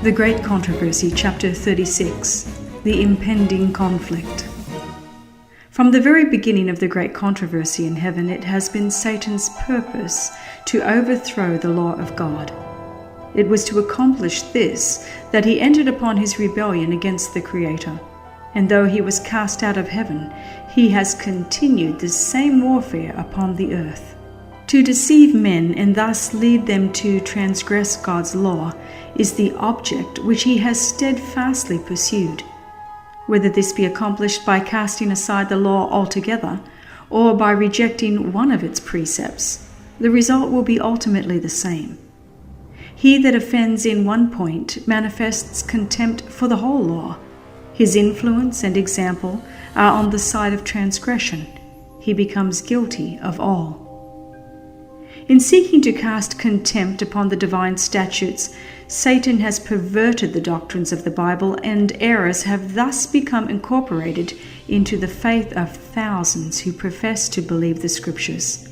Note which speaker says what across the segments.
Speaker 1: The Great Controversy, Chapter 36, The Impending Conflict. From the very beginning of the Great Controversy in heaven, it has been Satan's purpose to overthrow the law of God. It was to accomplish this that he entered upon his rebellion against the Creator. And though he was cast out of heaven, he has continued the same warfare upon the earth. To deceive men and thus lead them to transgress God's law is the object which he has steadfastly pursued. Whether this be accomplished by casting aside the law altogether, or by rejecting one of its precepts, the result will be ultimately the same. He that offends in one point manifests contempt for the whole law. His influence and example are on the side of transgression. He becomes guilty of all. In seeking to cast contempt upon the divine statutes, Satan has perverted the doctrines of the Bible, and errors have thus become incorporated into the faith of thousands who profess to believe the Scriptures.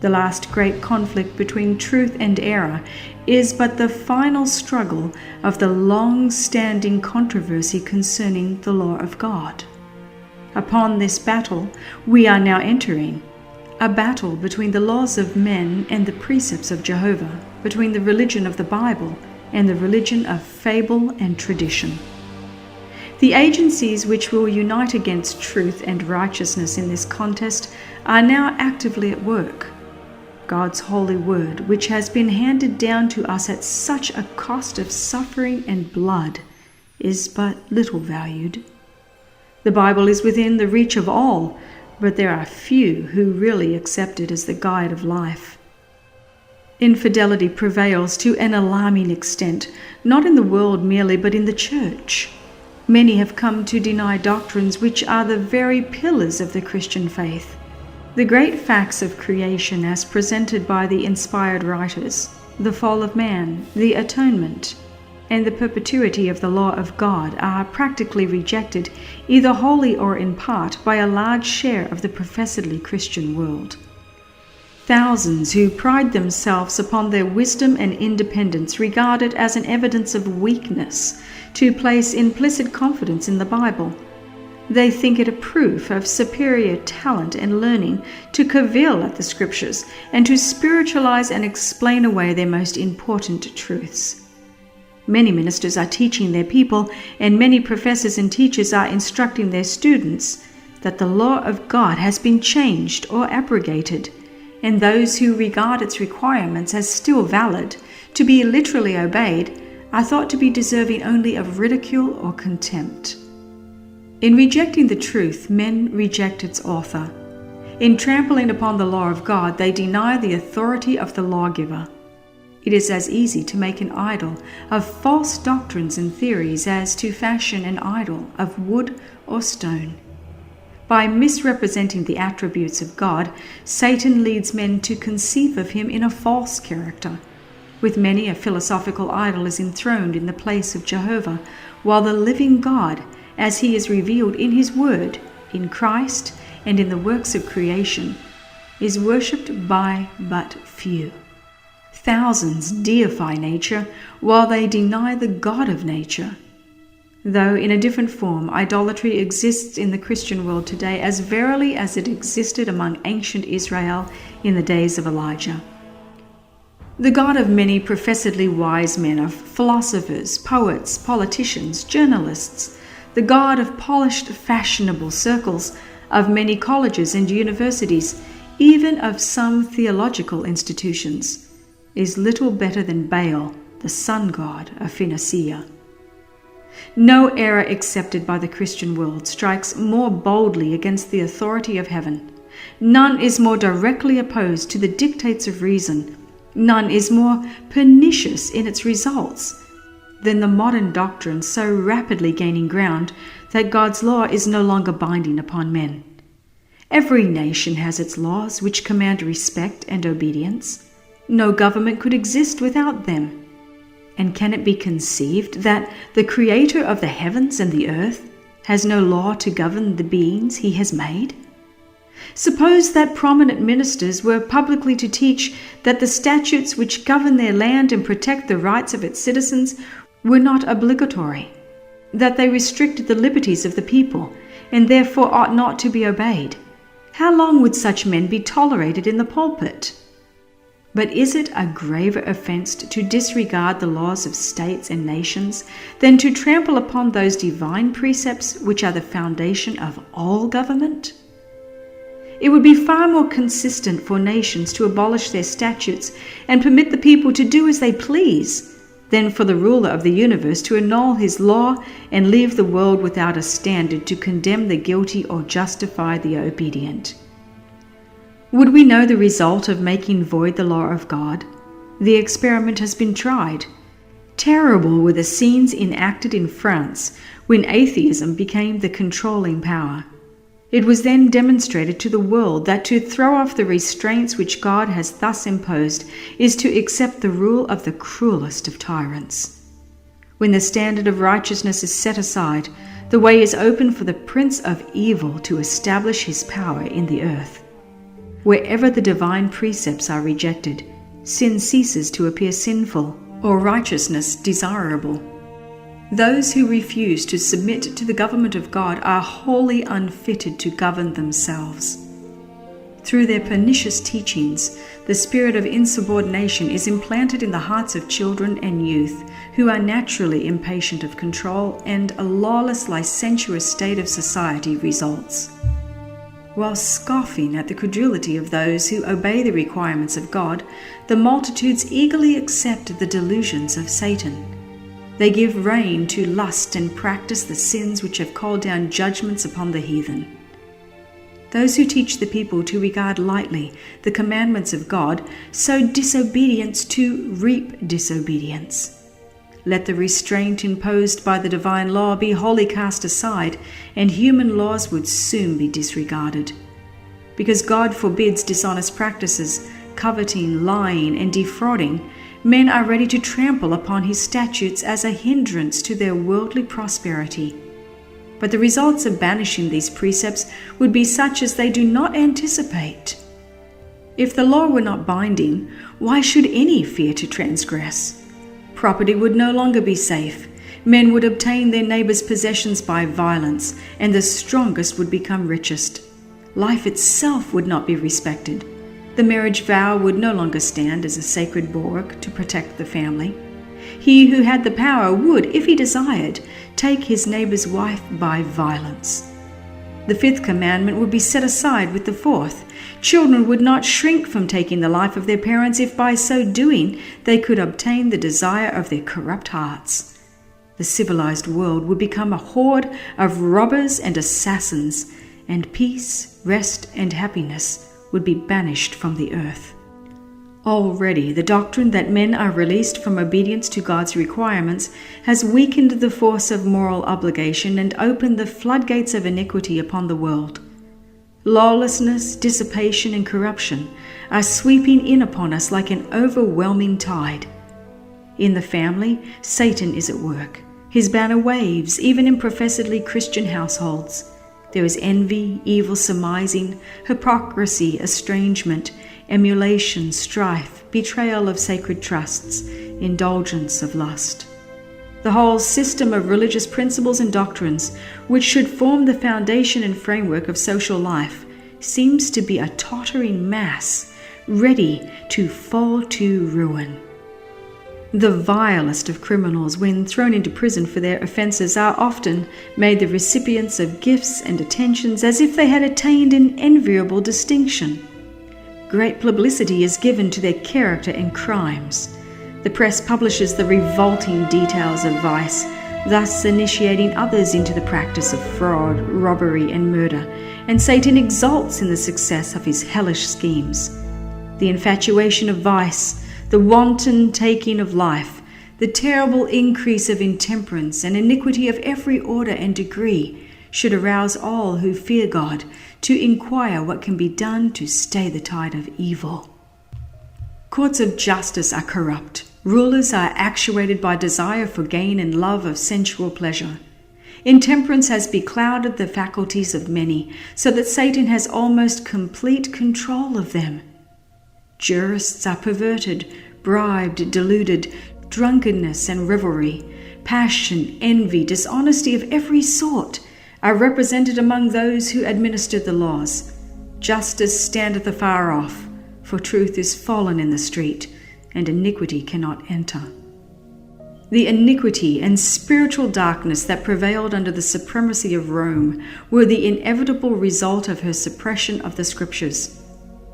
Speaker 1: The last great conflict between truth and error is but the final struggle of the long-standing controversy concerning the law of God. Upon this battle we are now entering, a battle between the laws of men and the precepts of Jehovah, between the religion of the Bible and the religion of fable and tradition. The agencies which will unite against truth and righteousness in this contest are now actively at work. God's holy word, which has been handed down to us at such a cost of suffering and blood, is but little valued. The Bible is within the reach of all, but there are few who really accept it as the guide of life. Infidelity prevails to an alarming extent, not in the world merely, but in the church. Many have come to deny doctrines which are the very pillars of the Christian faith. The great facts of creation as presented by the inspired writers, the fall of man, the atonement, and the perpetuity of the law of God are practically rejected, either wholly or in part, by a large share of the professedly Christian world. Thousands who pride themselves upon their wisdom and independence regard it as an evidence of weakness to place implicit confidence in the Bible. They think it a proof of superior talent and learning to cavil at the Scriptures and to spiritualize and explain away their most important truths. Many ministers are teaching their people, and many professors and teachers are instructing their students that the law of God has been changed or abrogated, and those who regard its requirements as still valid, to be literally obeyed, are thought to be deserving only of ridicule or contempt. In rejecting the truth, men reject its author. In trampling upon the law of God, they deny the authority of the lawgiver. It is as easy to make an idol of false doctrines and theories as to fashion an idol of wood or stone. By misrepresenting the attributes of God, Satan leads men to conceive of him in a false character. With many, a philosophical idol is enthroned in the place of Jehovah, while the living God, as he is revealed in his word, in Christ, and in the works of creation, is worshipped by but few. Thousands deify nature, while they deny the God of nature. Though in a different form, idolatry exists in the Christian world today as verily as it existed among ancient Israel in the days of Elijah. The God of many professedly wise men, of philosophers, poets, politicians, journalists, the God of polished, fashionable circles, of many colleges and universities, even of some theological institutions, is little better than Baal, the sun god of Phoenicia. No error accepted by the Christian world strikes more boldly against the authority of heaven. None is more directly opposed to the dictates of reason. None is more pernicious in its results than the modern doctrine so rapidly gaining ground that God's law is no longer binding upon men. Every nation has its laws which command respect and obedience. No government could exist without them. And can it be conceived that the Creator of the heavens and the earth has no law to govern the beings he has made? Suppose that prominent ministers were publicly to teach that the statutes which govern their land and protect the rights of its citizens were not obligatory, that they restricted the liberties of the people, and therefore ought not to be obeyed. How long would such men be tolerated in the pulpit? But is it a graver offense to disregard the laws of states and nations than to trample upon those divine precepts which are the foundation of all government? It would be far more consistent for nations to abolish their statutes and permit the people to do as they please than for the ruler of the universe to annul his law and leave the world without a standard to condemn the guilty or justify the obedient. Would we know the result of making void the law of God? The experiment has been tried. Terrible were the scenes enacted in France when atheism became the controlling power. It was then demonstrated to the world that to throw off the restraints which God has thus imposed is to accept the rule of the cruelest of tyrants. When the standard of righteousness is set aside, the way is open for the prince of evil to establish his power in the earth. Wherever the divine precepts are rejected, sin ceases to appear sinful, or righteousness desirable. Those who refuse to submit to the government of God are wholly unfitted to govern themselves. Through their pernicious teachings, the spirit of insubordination is implanted in the hearts of children and youth, who are naturally impatient of control, and a lawless, licentious state of society results. While scoffing at the credulity of those who obey the requirements of God, the multitudes eagerly accept the delusions of Satan. They give rein to lust and practice the sins which have called down judgments upon the heathen. Those who teach the people to regard lightly the commandments of God sow disobedience to reap disobedience. Let the restraint imposed by the divine law be wholly cast aside, and human laws would soon be disregarded. Because God forbids dishonest practices, coveting, lying, and defrauding, men are ready to trample upon his statutes as a hindrance to their worldly prosperity. But the results of banishing these precepts would be such as they do not anticipate. If the law were not binding, why should any fear to transgress? Property would no longer be safe. Men would obtain their neighbors' possessions by violence, and the strongest would become richest. Life itself would not be respected. The marriage vow would no longer stand as a sacred bulwark to protect the family. He who had the power would, if he desired, take his neighbor's wife by violence. The fifth commandment would be set aside with the fourth. Children would not shrink from taking the life of their parents if by so doing they could obtain the desire of their corrupt hearts. The civilized world would become a horde of robbers and assassins, and peace, rest, and happiness would be banished from the earth. Already, the doctrine that men are released from obedience to God's requirements has weakened the force of moral obligation and opened the floodgates of iniquity upon the world. Lawlessness, dissipation, and corruption are sweeping in upon us like an overwhelming tide. In the family, Satan is at work. His banner waves, even in professedly Christian households. There is envy, evil surmising, hypocrisy, estrangement, emulation, strife, betrayal of sacred trusts, indulgence of lust. The whole system of religious principles and doctrines, which should form the foundation and framework of social life, seems to be a tottering mass, ready to fall to ruin. The vilest of criminals, when thrown into prison for their offences, are often made the recipients of gifts and attentions as if they had attained an enviable distinction. Great publicity is given to their character and crimes. The press publishes the revolting details of vice, thus initiating others into the practice of fraud, robbery, and murder, and Satan exults in the success of his hellish schemes. The infatuation of vice, the wanton taking of life, the terrible increase of intemperance and iniquity of every order and degree should arouse all who fear God to inquire what can be done to stay the tide of evil. Courts of justice are corrupt. Rulers are actuated by desire for gain and love of sensual pleasure. Intemperance has beclouded the faculties of many, so that Satan has almost complete control of them. Jurists are perverted, bribed, deluded, Drunkenness and revelry, passion, envy, dishonesty of every sort are represented among those who administer the laws. Justice standeth afar off, for truth is fallen in the street, and iniquity cannot enter. The iniquity and spiritual darkness that prevailed under the supremacy of Rome were the inevitable result of her suppression of the Scriptures.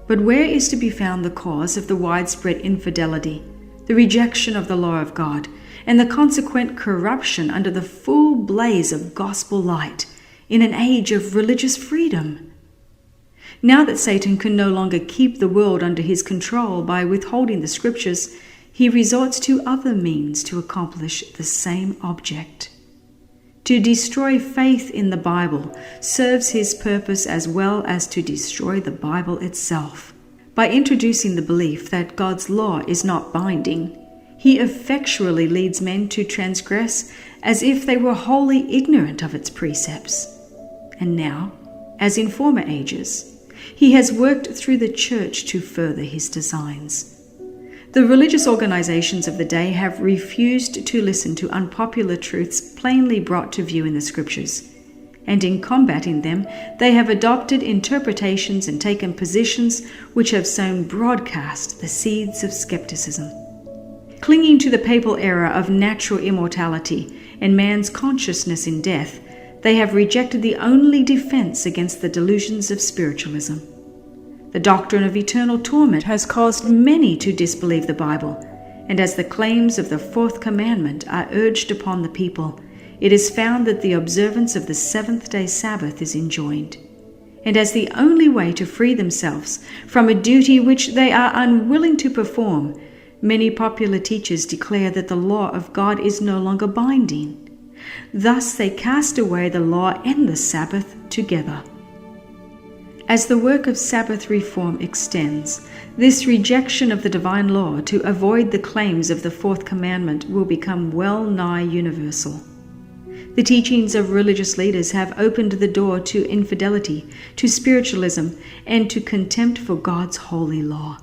Speaker 1: But where is to be found the cause of the widespread infidelity, the rejection of the law of God, and the consequent corruption under the full blaze of gospel light in an age of religious freedom? Now that Satan can no longer keep the world under his control by withholding the Scriptures, he resorts to other means to accomplish the same object. To destroy faith in the Bible serves his purpose as well as to destroy the Bible itself. By introducing the belief that God's law is not binding, he effectually leads men to transgress as if they were wholly ignorant of its precepts. And now, as in former ages, he has worked through the church to further his designs. The religious organizations of the day have refused to listen to unpopular truths plainly brought to view in the Scriptures, and in combating them, they have adopted interpretations and taken positions which have sown broadcast the seeds of skepticism. Clinging to the papal era of natural immortality and man's consciousness in death, they have rejected the only defense against the delusions of spiritualism. The doctrine of eternal torment has caused many to disbelieve the Bible, and as the claims of the fourth commandment are urged upon the people, it is found that the observance of the seventh-day Sabbath is enjoined. And as the only way to free themselves from a duty which they are unwilling to perform, many popular teachers declare that the law of God is no longer binding. Thus they cast away the law and the Sabbath together. As the work of Sabbath reform extends, this rejection of the divine law to avoid the claims of the fourth commandment will become well nigh universal. The teachings of religious leaders have opened the door to infidelity, to spiritualism, and to contempt for God's holy law.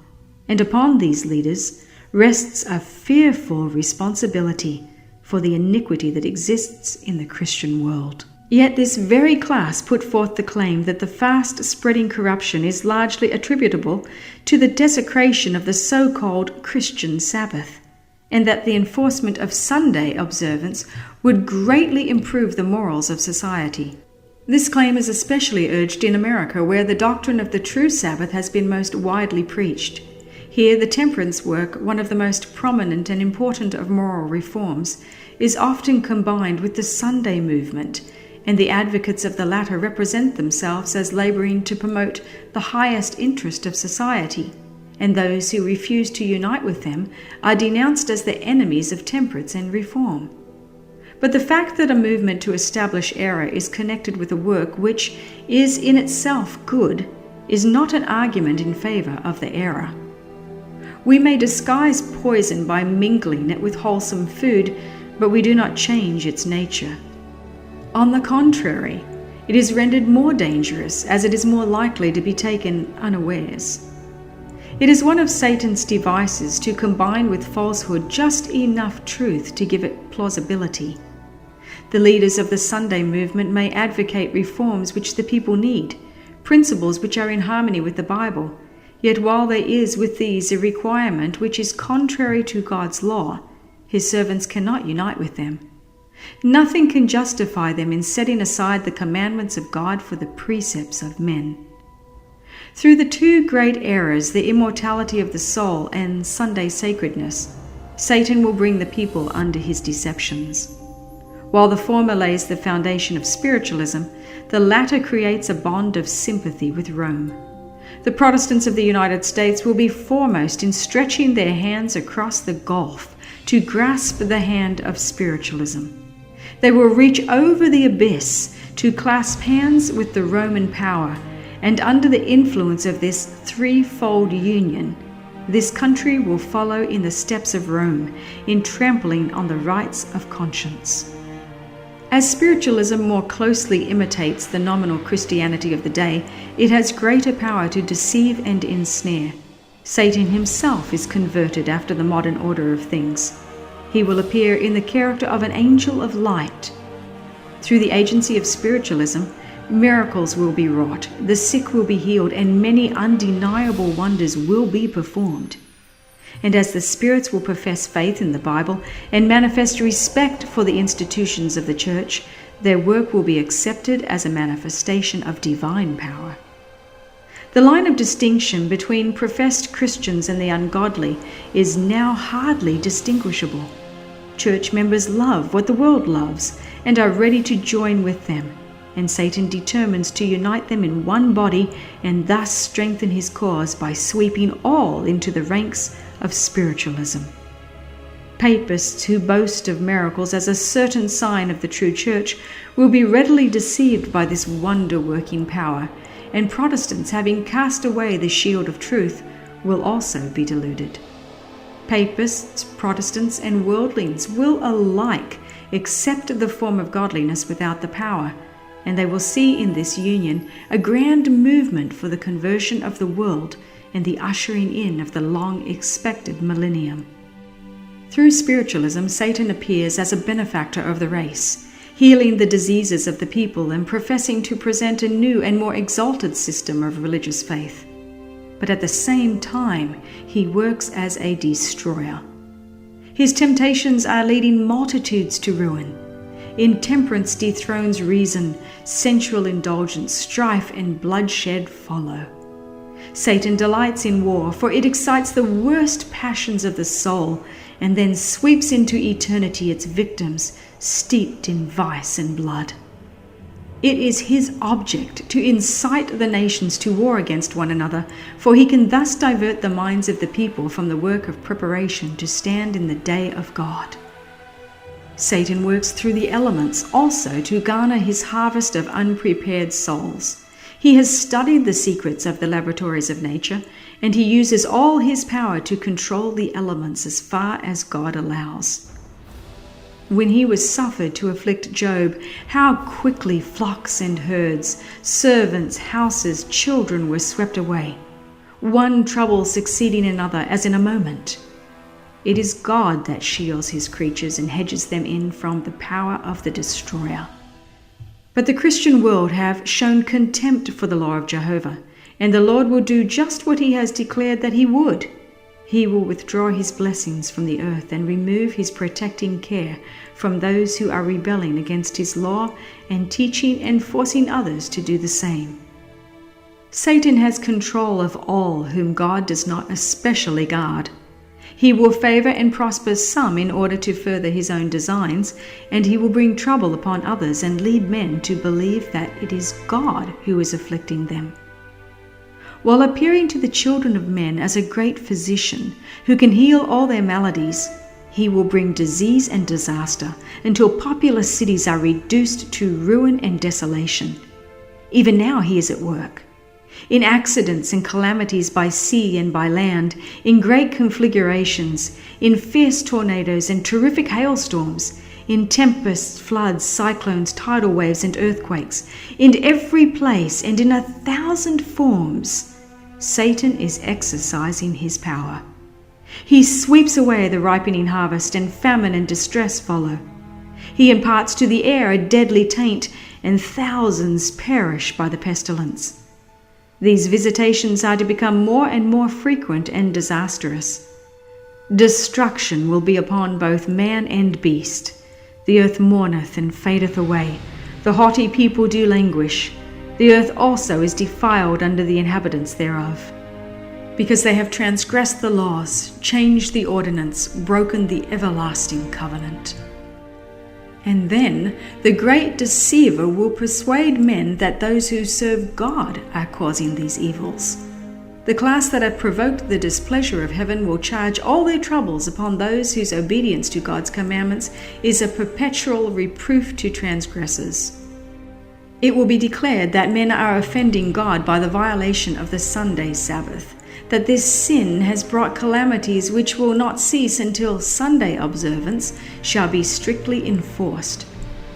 Speaker 1: And upon these leaders rests a fearful responsibility for the iniquity that exists in the Christian world. Yet this very class put forth the claim that the fast-spreading corruption is largely attributable to the desecration of the so-called Christian Sabbath, and that the enforcement of Sunday observance would greatly improve the morals of society. This claim is especially urged in America, where the doctrine of the true Sabbath has been most widely preached. Here, the temperance work, one of the most prominent and important of moral reforms, is often combined with the Sunday movement, and the advocates of the latter represent themselves as laboring to promote the highest interest of society, and those who refuse to unite with them are denounced as the enemies of temperance and reform. But the fact that a movement to establish error is connected with a work which is in itself good is not an argument in favor of the error. We may disguise poison by mingling it with wholesome food, but we do not change its nature. On the contrary, it is rendered more dangerous as it is more likely to be taken unawares. It is one of Satan's devices to combine with falsehood just enough truth to give it plausibility. The leaders of the Sunday movement may advocate reforms which the people need, principles which are in harmony with the Bible, yet while there is with these a requirement which is contrary to God's law, his servants cannot unite with them. Nothing can justify them in setting aside the commandments of God for the precepts of men. Through the two great errors, the immortality of the soul and Sunday sacredness, Satan will bring the people under his deceptions. While the former lays the foundation of spiritualism, the latter creates a bond of sympathy with Rome. The Protestants of the United States will be foremost in stretching their hands across the gulf to grasp the hand of spiritualism. They will reach over the abyss to clasp hands with the Roman power, and under the influence of this threefold union, this country will follow in the steps of Rome in trampling on the rights of conscience. As spiritualism more closely imitates the nominal Christianity of the day, it has greater power to deceive and ensnare. Satan himself is converted after the modern order of things. He will appear in the character of an angel of light. Through the agency of spiritualism, miracles will be wrought, the sick will be healed, and many undeniable wonders will be performed. And as the spirits will profess faith in the Bible and manifest respect for the institutions of the church, their work will be accepted as a manifestation of divine power. The line of distinction between professed Christians and the ungodly is now hardly distinguishable. Church members love what the world loves and are ready to join with them, and Satan determines to unite them in one body and thus strengthen his cause by sweeping all into the ranks of spiritualism. Papists who boast of miracles as a certain sign of the true church will be readily deceived by this wonder-working power, and Protestants, having cast away the shield of truth, will also be deluded. Papists, Protestants, and worldlings will alike accept the form of godliness without the power, and they will see in this union a grand movement for the conversion of the world and the ushering in of the long-expected millennium. Through spiritualism, Satan appears as a benefactor of the race, healing the diseases of the people and professing to present a new and more exalted system of religious faith. But at the same time, he works as a destroyer. His temptations are leading multitudes to ruin. Intemperance dethrones reason, sensual indulgence, strife, and bloodshed follow. Satan delights in war, for it excites the worst passions of the soul, and then sweeps into eternity its victims, steeped in vice and blood. It is his object to incite the nations to war against one another, for he can thus divert the minds of the people from the work of preparation to stand in the day of God. Satan works through the elements also to garner his harvest of unprepared souls. He has studied the secrets of the laboratories of nature, and he uses all his power to control the elements as far as God allows. When he was suffered to afflict Job, how quickly flocks and herds, servants, houses, children were swept away, one trouble succeeding another as in a moment. It is God that shields his creatures and hedges them in from the power of the destroyer. But the Christian world have shown contempt for the law of Jehovah, and the Lord will do just what he has declared that he would. He will withdraw his blessings from the earth and remove his protecting care from those who are rebelling against his law and teaching and forcing others to do the same. Satan has control of all whom God does not especially guard. He will favor and prosper some in order to further his own designs, and he will bring trouble upon others and lead men to believe that it is God who is afflicting them. While appearing to the children of men as a great physician who can heal all their maladies, he will bring disease and disaster until populous cities are reduced to ruin and desolation. Even now he is at work. In accidents and calamities by sea and by land, in great conflagrations, in fierce tornadoes and terrific hailstorms, in tempests, floods, cyclones, tidal waves, and earthquakes, in every place and in 1,000 forms, Satan is exercising his power. He sweeps away the ripening harvest, and famine and distress follow. He imparts to the air a deadly taint, and thousands perish by the pestilence. These visitations are to become more and more frequent and disastrous. Destruction will be upon both man and beast. The earth mourneth and fadeth away. The haughty people do languish. The earth also is defiled under the inhabitants thereof. Because they have transgressed the laws, changed the ordinance, broken the everlasting covenant. And then the great deceiver will persuade men that those who serve God are causing these evils. The class that have provoked the displeasure of heaven will charge all their troubles upon those whose obedience to God's commandments is a perpetual reproof to transgressors. It will be declared that men are offending God by the violation of the Sunday Sabbath, that this sin has brought calamities which will not cease until Sunday observance shall be strictly enforced,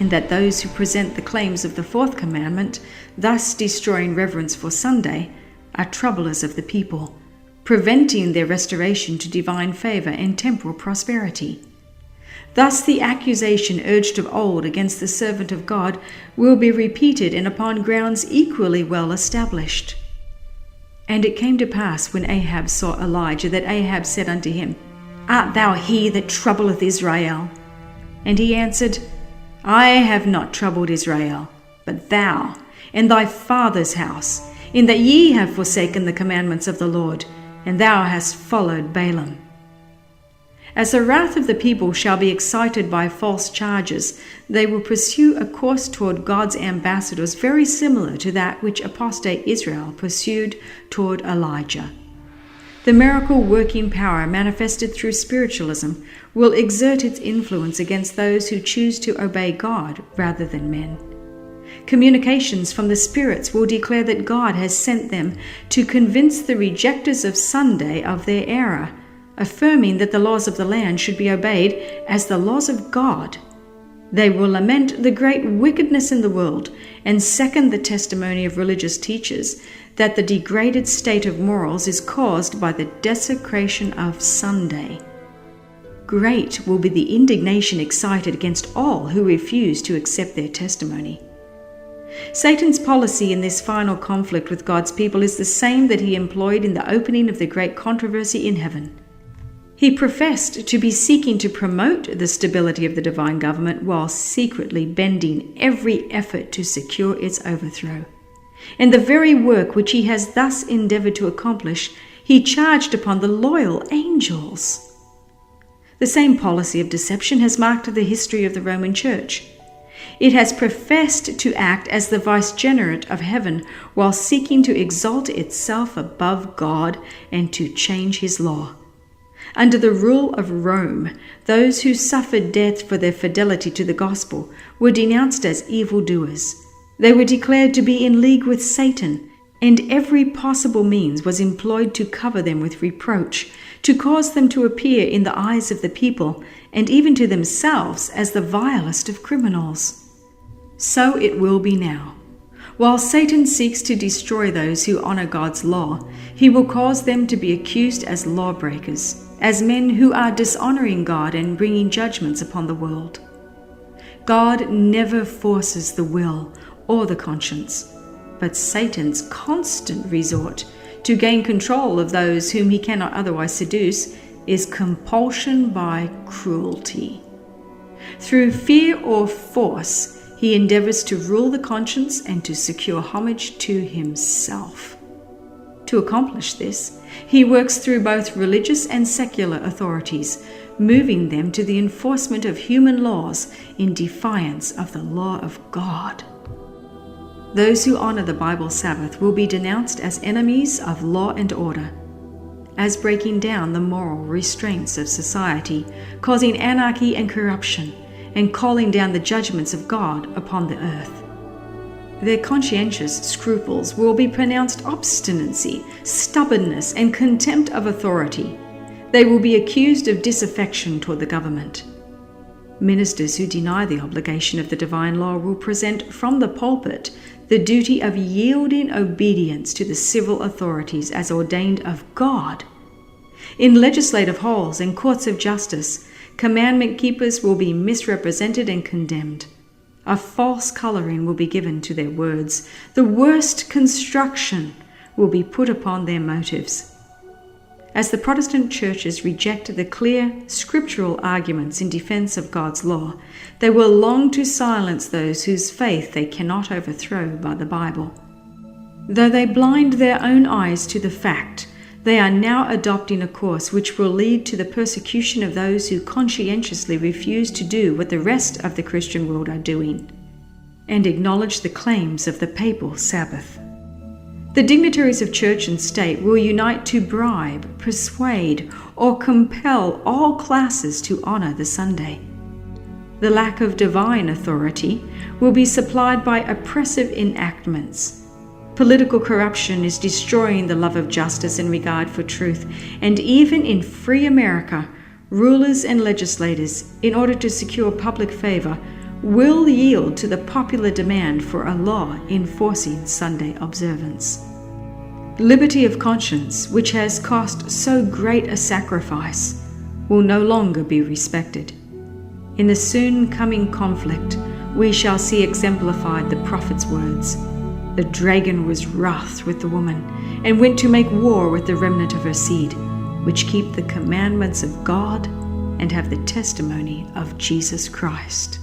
Speaker 1: and that those who present the claims of the fourth commandment, thus destroying reverence for Sunday, are troublers of the people, preventing their restoration to divine favor and temporal prosperity. Thus the accusation urged of old against the servant of God will be repeated and upon grounds equally well established. And it came to pass, when Ahab saw Elijah, that Ahab said unto him, Art thou he that troubleth Israel? And he answered, I have not troubled Israel, but thou and thy father's house, in that ye have forsaken the commandments of the Lord, and thou hast followed Balaam. As the wrath of the people shall be excited by false charges, they will pursue a course toward God's ambassadors very similar to that which apostate Israel pursued toward Elijah. The miracle-working power manifested through spiritualism will exert its influence against those who choose to obey God rather than men. Communications from the spirits will declare that God has sent them to convince the rejectors of Sunday of their error, affirming that the laws of the land should be obeyed as the laws of God. They will lament the great wickedness in the world and second the testimony of religious teachers that the degraded state of morals is caused by the desecration of Sunday. Great will be the indignation excited against all who refuse to accept their testimony. Satan's policy in this final conflict with God's people is the same that he employed in the opening of the great controversy in heaven. He professed to be seeking to promote the stability of the divine government while secretly bending every effort to secure its overthrow. And the very work which he has thus endeavored to accomplish, he charged upon the loyal angels. The same policy of deception has marked the history of the Roman Church. It has professed to act as the vicegerent of heaven while seeking to exalt itself above God and to change his law. Under the rule of Rome, those who suffered death for their fidelity to the gospel were denounced as evildoers. They were declared to be in league with Satan, and every possible means was employed to cover them with reproach, to cause them to appear in the eyes of the people, and even to themselves, as the vilest of criminals. So it will be now. While Satan seeks to destroy those who honor God's law, he will cause them to be accused as lawbreakers, as men who are dishonoring God and bringing judgments upon the world. God never forces the will or the conscience, but Satan's constant resort to gain control of those whom he cannot otherwise seduce is compulsion by cruelty. Through fear or force, he endeavors to rule the conscience and to secure homage to himself. To accomplish this, he works through both religious and secular authorities, moving them to the enforcement of human laws in defiance of the law of God. Those who honor the Bible Sabbath will be denounced as enemies of law and order, as breaking down the moral restraints of society, causing anarchy and corruption, and calling down the judgments of God upon the earth. Their conscientious scruples will be pronounced obstinacy, stubbornness, and contempt of authority. They will be accused of disaffection toward the government. Ministers who deny the obligation of the divine law will present from the pulpit the duty of yielding obedience to the civil authorities as ordained of God. In legislative halls and courts of justice, commandment keepers will be misrepresented and condemned. A false coloring will be given to their words. The worst construction will be put upon their motives. As the Protestant churches reject the clear scriptural arguments in defense of God's law, they will long to silence those whose faith they cannot overthrow by the Bible. Though they blind their own eyes to the fact, they are now adopting a course which will lead to the persecution of those who conscientiously refuse to do what the rest of the Christian world are doing, and acknowledge the claims of the papal Sabbath. The dignitaries of church and state will unite to bribe, persuade, or compel all classes to honor the Sunday. The lack of divine authority will be supplied by oppressive enactments. Political corruption is destroying the love of justice and regard for truth, and even in free America, rulers and legislators, in order to secure public favor, will yield to the popular demand for a law enforcing Sunday observance. Liberty of conscience, which has cost so great a sacrifice, will no longer be respected. In the soon coming conflict, we shall see exemplified the prophet's words. The dragon was wroth with the woman, and went to make war with the remnant of her seed, which keep the commandments of God and have the testimony of Jesus Christ.